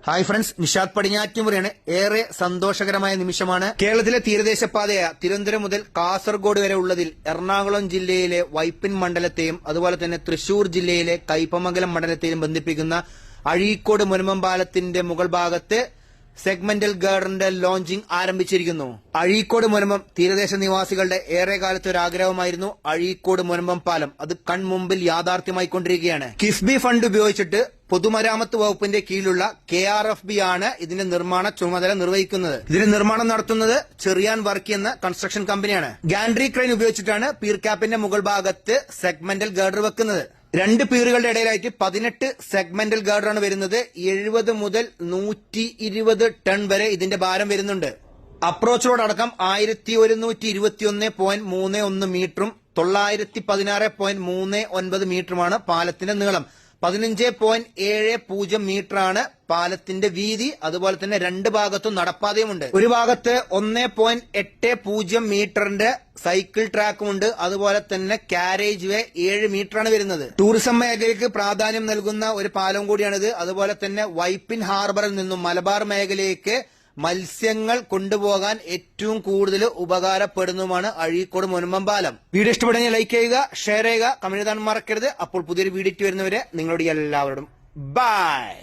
Hi friends, Nishad പടിഞ്ഞാറ്റുമുറിയാണ്. ഏറെ സന്തോഷകരമായ നിമിഷമാണ്. കേരളത്തിലെ തീരദേശപാതയായ തിരുവനന്തപുരം മുതൽ കാസർഗോഡ് വരെ ഉള്ളതിൽ എറണാകുളം ജില്ലയിലെ വൈപ്പിൻ മണ്ഡലത്തെയും അതുപോലെ തന്നെ തൃശൂർ ജില്ലയിലെ കയ്പമംഗലം മണ്ഡലത്തെയും ബന്ധിപ്പിക്കുന്ന അഴീക്കോട് മുനമ്പം പാലത്തിന്റെ മുകൾ ഭാഗത്ത് സെഗ്മെന്റൽ ഗാർഡറിന്റെ ലോഞ്ചിങ് ആരംഭിച്ചിരിക്കുന്നു. അഴീക്കോട് മുനമ്പം തീരദേശ നിവാസികളുടെ ഏറെ കാലത്തെ ഒരു ആഗ്രഹമായിരുന്നു അഴീക്കോട് മുനമ്പം പാലം. അത് കൺമുമ്പിൽ യാഥാർത്ഥ്യമായിക്കൊണ്ടിരിക്കുകയാണ്. കിഫ്ബി ഫണ്ട് ഉപയോഗിച്ചിട്ട് പൊതുമരാമത്ത് വകുപ്പിന്റെ കീഴിലുള്ള KRFB ആണ് ഇതിന്റെ നിർമ്മാണ ചുമതല നിർവഹിക്കുന്നത്. ഇതിന്റെ നിർമ്മാണം നടത്തുന്നത് ചെറിയാൻ വർക്കി എന്ന കൺസ്ട്രക്ഷൻ കമ്പനിയാണ്. ഗാൻഡ്രി ക്രെയിൻ ഉപയോഗിച്ചിട്ടാണ് പീർ ക്യാപ്പിന്റെ മുകൾ ഭാഗത്ത് സെഗ്മെന്റൽ ഗാർഡർ വെക്കുന്നത്. രണ്ട് പീറുകളുടെ ഇടയിലായിട്ട് 18 സെഗ്മെന്റൽ ഗാർഡറാണ് വരുന്നത്. 70 മുതൽ 120 ടൺ വരെ ഇതിന്റെ ഭാരം വരുന്നുണ്ട്. അപ്രോച്ച് റോഡ് അടക്കം 1121.31 മീറ്ററും 916.39 മീറ്ററുമാണ് പാലത്തിന്റെ നീളം. 15.70 മീറ്ററാണ് പാലത്തിന്റെ വീതി. അതുപോലെ തന്നെ രണ്ട് ഭാഗത്തും നടപ്പാതയുമുണ്ട്. ഒരു ഭാഗത്ത് 1.80 മീറ്ററിന്റെ സൈക്കിൾ ട്രാക്കുമുണ്ട്. അതുപോലെ തന്നെ കാരേജ് വേ 7 മീറ്ററാണ് വരുന്നത്. ടൂറിസം മേഖലയ്ക്ക് പ്രാധാന്യം നൽകുന്ന ഒരു പാലം കൂടിയാണിത്. അതുപോലെ തന്നെ വൈപ്പിൻ ഹാർബറിൽ നിന്നും മലബാർ മേഖലയിലേക്ക് മത്സ്യങ്ങൾ കൊണ്ടുപോകാൻ ഏറ്റവും കൂടുതൽ ഉപകാരപ്പെടുന്നതുമാണ് അഴീക്കോട് മുനമ്പം പാലം. വീഡിയോ ഇഷ്ടപ്പെടുമെങ്കിൽ ലൈക്ക് ചെയ്യുക, ഷെയർ ചെയ്യുക, കമന്റ് എഴുതാൻ മറക്കരുത്. അപ്പോൾ പുതിയൊരു വീഡിയോ വരുന്നവരെ നിങ്ങളോട് എല്ലാവരോടും ബൈ.